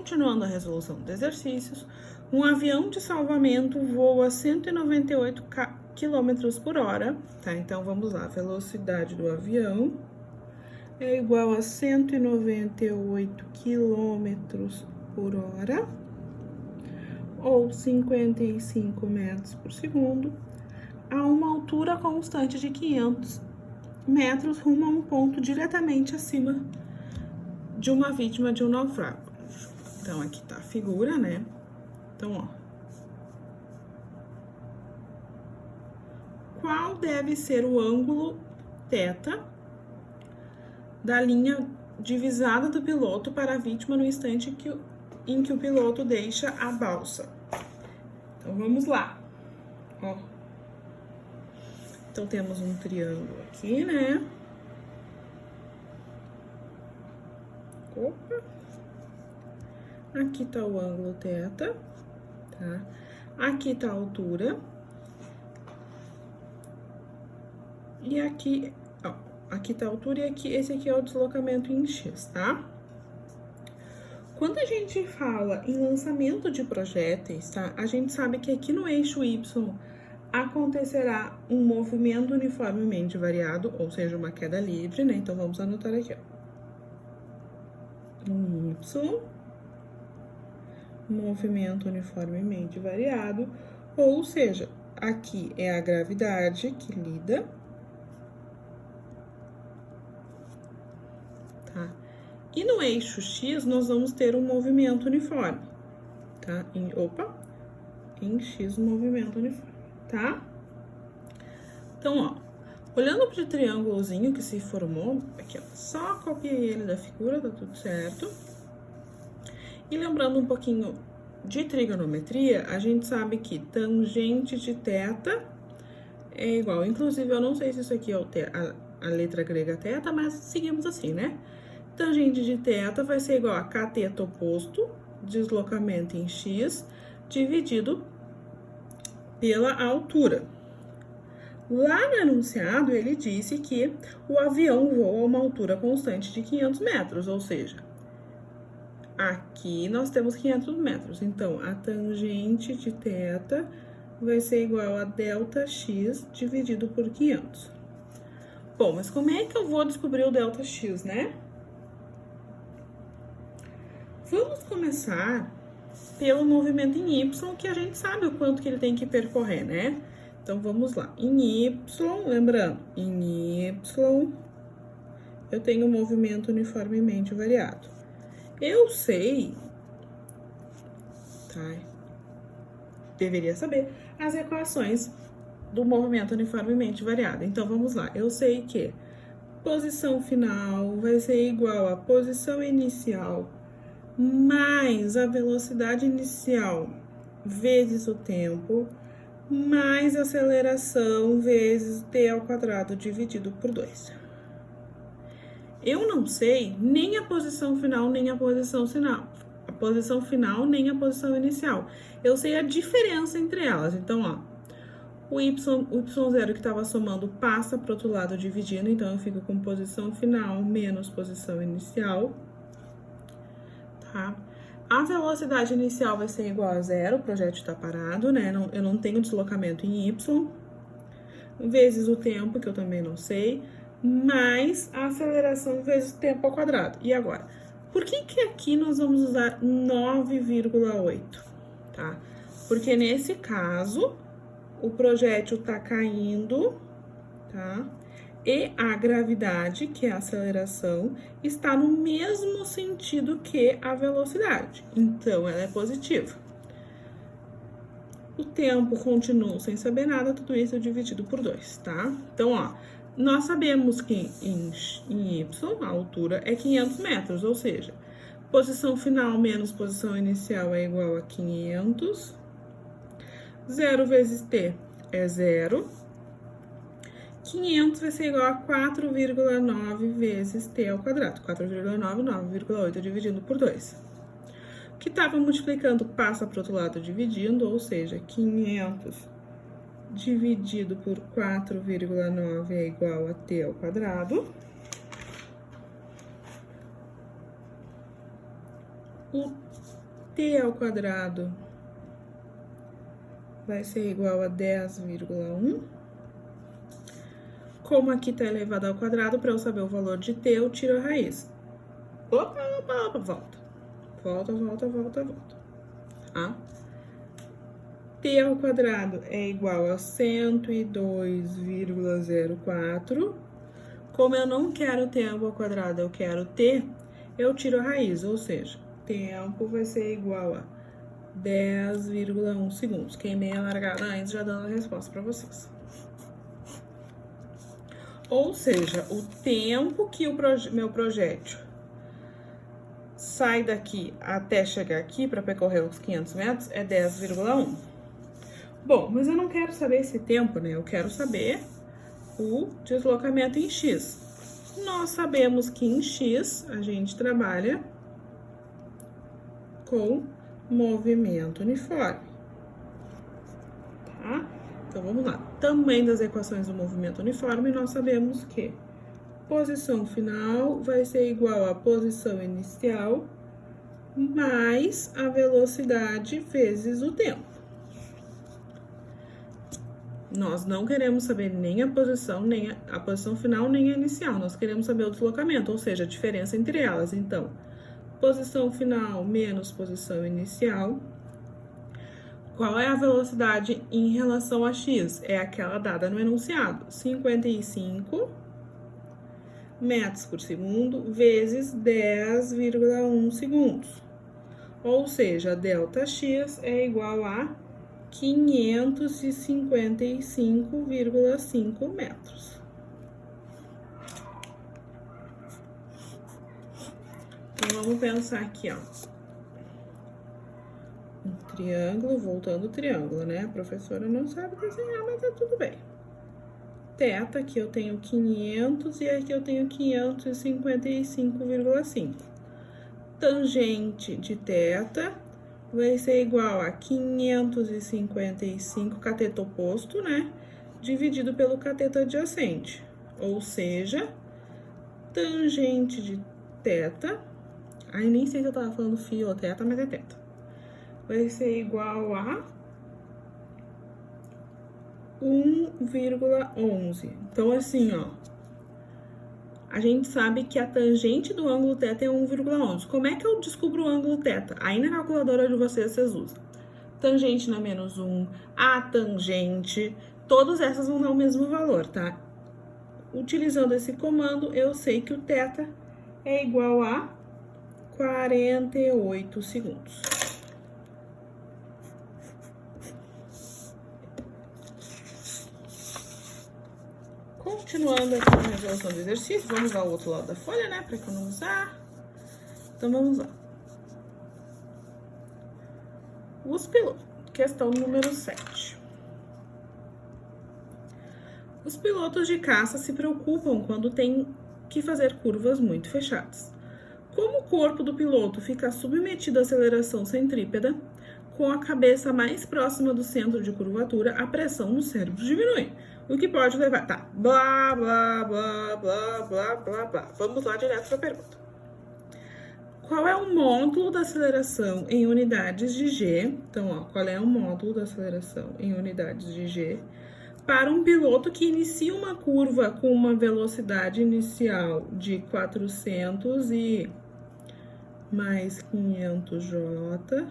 Continuando a resolução dos exercícios, um avião de salvamento voa 198 km por hora, tá? Então, vamos lá, a velocidade do avião é igual a 198 km por hora, ou 55 metros por segundo, a uma altura constante de 500 metros rumo a um ponto diretamente acima de uma vítima de um naufrágio. Então, aqui tá a figura, né? Então, ó. Qual deve ser o ângulo θ da linha divisada do piloto para a vítima no instante em que o piloto deixa a balsa? Então, vamos lá. Ó. Então, temos um triângulo aqui, né? Opa! Aqui tá o ângulo θ, tá? Aqui tá a altura. E aqui, ó, aqui tá a altura e aqui, esse aqui é o deslocamento em x, tá? Quando a gente fala em lançamento de projéteis, tá? A gente sabe que aqui no eixo y acontecerá um movimento uniformemente variado, ou seja, uma queda livre, né? Então, vamos anotar aqui, ó. No y, movimento uniformemente variado, ou seja, aqui é a gravidade que lida, tá? E no eixo x, nós vamos ter um movimento uniforme, tá? Em x, um movimento uniforme, tá? Então, ó, olhando para o triângulozinho que se formou, aqui, ó, só copiei ele da figura, tá tudo certo. E lembrando um pouquinho de trigonometria, a gente sabe que tangente de θ é igual. Inclusive, eu não sei se isso aqui é a letra grega θ, mas seguimos assim, né? Tangente de θ vai ser igual a cateto oposto, deslocamento em x, dividido pela altura. Lá no enunciado, ele disse que o avião voa a uma altura constante de 500 metros, ou seja, aqui nós temos 500 metros. Então, a tangente de θ vai ser igual a ΔX dividido por 500. Bom, mas como é que eu vou descobrir o ΔX, né? Vamos começar pelo movimento em Y, que a gente sabe o quanto que ele tem que percorrer, né? Então, vamos lá. Em Y, lembrando, em Y, eu tenho um movimento uniformemente variado. Eu sei, tá? Deveria saber as equações do movimento uniformemente variado. Então, vamos lá. Eu sei que posição final vai ser igual a posição inicial mais a velocidade inicial vezes o tempo, mais aceleração vezes t ao quadrado dividido por 2. Eu não sei nem a posição final, nem a posição final. A posição final, nem a posição inicial. Eu sei a diferença entre elas. Então, ó, o y0 que estava somando passa para o outro lado dividindo. Então, eu fico com posição final menos posição inicial. Tá? A velocidade inicial vai ser igual a 0, o projétil está parado, né? Eu não tenho deslocamento em y, vezes o tempo, que eu também não sei, mais a aceleração vezes o tempo ao quadrado. E agora, por que que aqui nós vamos usar 9,8, tá? Porque nesse caso, o projétil tá caindo, tá? E a gravidade, que é a aceleração, está no mesmo sentido que a velocidade. Então, ela é positiva. O tempo continua sem saber nada, tudo isso é dividido por 2, tá? Então, ó, nós sabemos que em Y, a altura é 500 metros, ou seja, posição final menos posição inicial é igual a 500. 0 vezes t é 0. 500 vai ser igual a 4,9 vezes t ao quadrado. 4,9, 9,8 dividido por 2. O que estava multiplicando passa para o outro lado dividindo, ou seja, 500 dividido por 4,9 é igual a t ao quadrado. o t ao quadrado vai ser igual a 10,1. Como aqui tá elevado ao quadrado, para eu saber o valor de t, eu tiro a raiz. Opa, volta. Volta. Tá? T ao quadrado é igual a 102,04. Como eu não quero tempo ao quadrado, eu quero t, eu tiro a raiz, ou seja, tempo vai ser igual a 10,1 segundos. Queimei a largada antes, já dando a resposta para vocês. Ou seja, o tempo que o meu projétil sai daqui até chegar aqui para percorrer os 500 metros é 10,1. Bom, mas eu não quero saber esse tempo, né? Eu quero saber o deslocamento em x. Nós sabemos que em x a gente trabalha com movimento uniforme, tá? Então, vamos lá. Também das equações do movimento uniforme, nós sabemos que posição final vai ser igual à posição inicial mais a velocidade vezes o tempo. Nós não queremos saber nem a posição final, nem a inicial. Nós queremos saber o deslocamento, ou seja, a diferença entre elas. Então, posição final menos posição inicial. Qual é a velocidade em relação a x? É aquela dada no enunciado. 55 metros por segundo vezes 10,1 segundos. Ou seja, ΔX é igual a 555,5 metros. Então, vamos pensar aqui, ó. Um triângulo, voltando o triângulo, né? A professora não sabe desenhar, mas tá tudo bem. Teta, aqui eu tenho 500 e aqui eu tenho 555,5. Tangente de teta vai ser igual a 555, cateto oposto, né? Dividido pelo cateto adjacente. Ou seja, tangente de teta, aí nem sei se eu tava falando fio ou teta, mas é teta. Vai ser igual a 1,11. Então, assim, ó, a gente sabe que a tangente do ângulo θ é 1,11. Como é que eu descubro o ângulo θ? Aí na calculadora de vocês usam tangente na menos 1, a tangente, todas essas vão dar o mesmo valor, tá? Utilizando esse comando, eu sei que o θ é igual a 48 segundos. Continuando aqui na resolução do exercício, vamos ao outro lado da folha, né, para economizar. Então, vamos lá. Os pilotos. Questão número 7. Os pilotos de caça se preocupam quando tem que fazer curvas muito fechadas. Como o corpo do piloto fica submetido à aceleração centrípeta, com a cabeça mais próxima do centro de curvatura, a pressão no cérebro diminui. O que pode levar... Tá, blá, blá, blá, blá, blá, blá, blá. Vamos lá direto para a pergunta. Qual é o módulo da aceleração em unidades de G? Então, ó, qual é o módulo da aceleração em unidades de G para um piloto que inicia uma curva com uma velocidade inicial de 400 e mais 500 J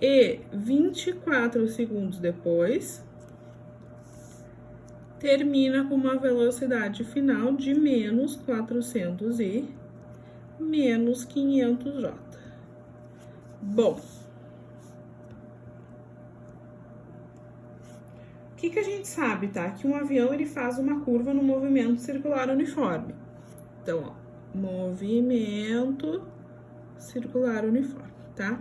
e 24 segundos depois termina com uma velocidade final de menos 400 e menos 500 J. Bom, o que a gente sabe, tá? Que um avião, ele faz uma curva no movimento circular uniforme. Então, ó, movimento circular uniforme, tá?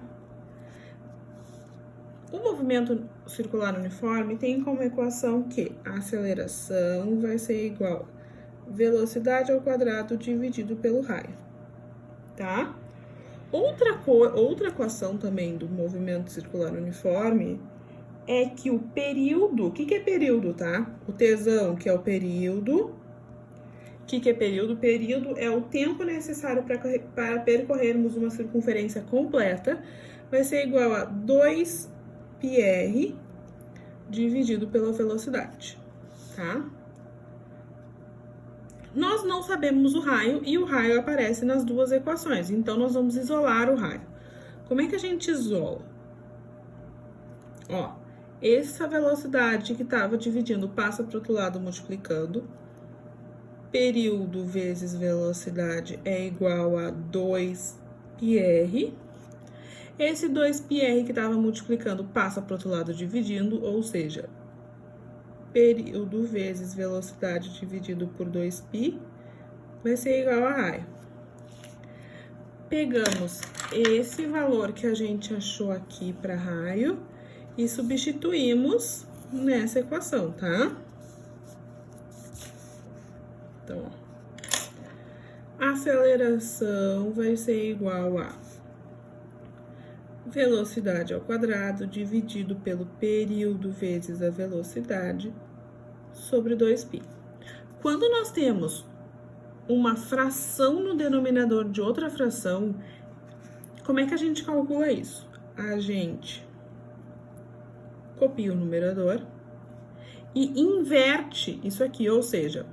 O movimento circular uniforme tem como equação que a aceleração vai ser igual a velocidade ao quadrado dividido pelo raio, tá? Outra equação também do movimento circular uniforme é que o período... O que é período, tá? O tesão, que é o período, que é período? Período é o tempo necessário para percorrermos uma circunferência completa. Vai ser igual a 2πr dividido pela velocidade, tá? Nós não sabemos o raio e o raio aparece nas duas equações, então nós vamos isolar o raio. Como é que a gente isola? Ó, essa velocidade que estava dividindo passa para o outro lado multiplicando. Período vezes velocidade é igual a 2πr. Esse 2πr que estava multiplicando passa para o outro lado dividindo, ou seja, período vezes velocidade dividido por 2π vai ser igual a raio. Pegamos esse valor que a gente achou aqui para raio e substituímos nessa equação, tá? Então, ó, a aceleração vai ser igual a velocidade ao quadrado dividido pelo período vezes a velocidade sobre 2π. Quando nós temos uma fração no denominador de outra fração, como é que a gente calcula isso? A gente copia o numerador e inverte isso aqui, ou seja,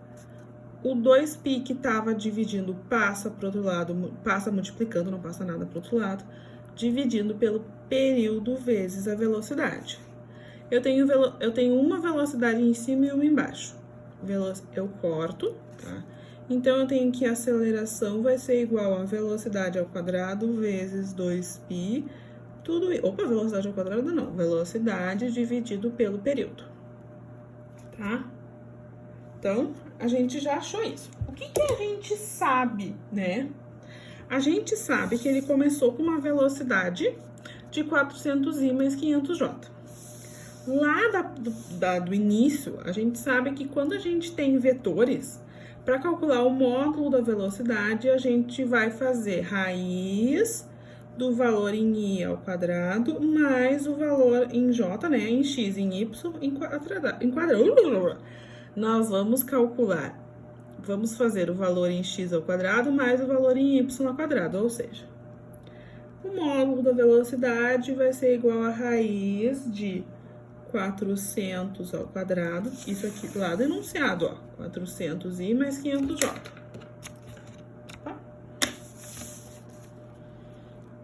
o 2π que estava dividindo passa para o outro lado, passa multiplicando, não passa nada para o outro lado, dividindo pelo período vezes a velocidade. Eu tenho uma velocidade em cima e uma embaixo. Eu corto, tá? Então, eu tenho que a aceleração vai ser igual a velocidade ao quadrado vezes 2π, tudo isso. Opa, velocidade ao quadrado não, velocidade dividido pelo período, tá? Então, a gente já achou isso. O que a gente sabe, né? A gente sabe que ele começou com uma velocidade de 400i mais 500j. Lá do início, a gente sabe que quando a gente tem vetores, para calcular o módulo da velocidade, a gente vai fazer raiz do valor em i ao quadrado mais o valor em j, né, em x, em y, em quadrado. Nós vamos calcular, vamos fazer o valor em x ao quadrado mais o valor em y ao quadrado, ou seja, o módulo da velocidade vai ser igual a raiz de 400 ao quadrado, isso aqui lá do enunciado, ó, 400i mais 500j. Tá?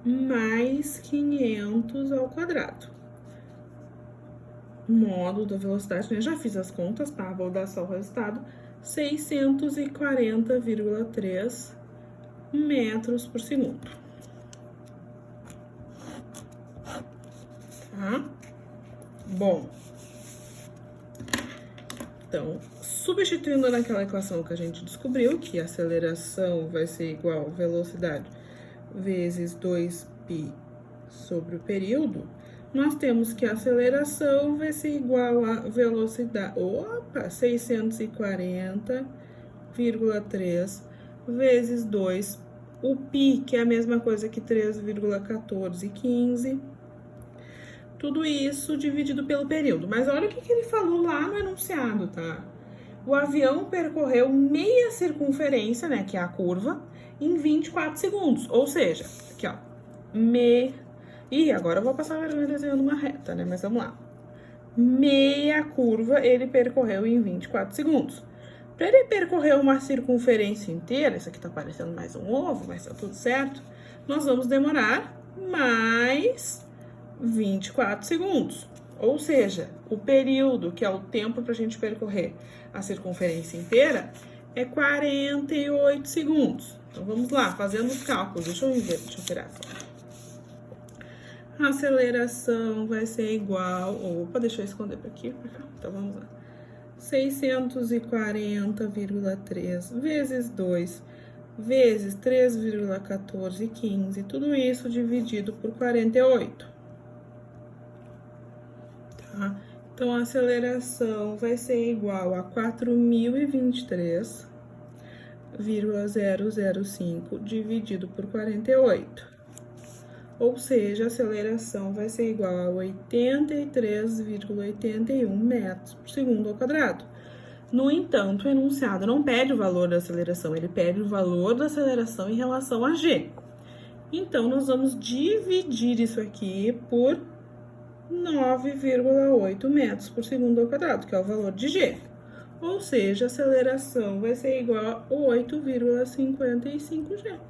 Mais 500 ao quadrado. Módulo da velocidade, né? Já fiz as contas, tá? Vou dar só o resultado. 640,3 metros por segundo. Tá? Bom, então, substituindo naquela equação que a gente descobriu, que a aceleração vai ser igual a velocidade vezes 2π sobre o período, nós temos que a aceleração vai ser igual a velocidade, 640,3 vezes 2, o π, que é a mesma coisa que 3,1415, tudo isso dividido pelo período. Mas olha o que ele falou lá no enunciado, tá? O avião percorreu meia circunferência, né, que é a curva, em 24 segundos. Ou seja, aqui, ó, Ih, agora eu vou passar vergonha desenhando uma reta, né? Mas vamos lá. Meia curva ele percorreu em 24 segundos. Para ele percorrer uma circunferência inteira, isso aqui tá parecendo mais um ovo, mas tá tudo certo, nós vamos demorar mais 24 segundos. Ou seja, o período, que é o tempo para a gente percorrer a circunferência inteira, é 48 segundos. Então, vamos lá, fazendo os cálculos. Deixa eu virar a foto. A aceleração vai ser igual... Opa, deixa eu esconder para aqui, para cá. Então, vamos lá. 640,3 vezes 2 vezes 3,1415. Tudo isso dividido por 48. Tá? Então, a aceleração vai ser igual a 4.023,005 dividido por 48. Ou seja, a aceleração vai ser igual a 83,81 metros por segundo ao quadrado. No entanto, o enunciado não pede o valor da aceleração, ele pede o valor da aceleração em relação a g. Então, nós vamos dividir isso aqui por 9,8 metros por segundo ao quadrado, que é o valor de g. Ou seja, a aceleração vai ser igual a 8,55 g.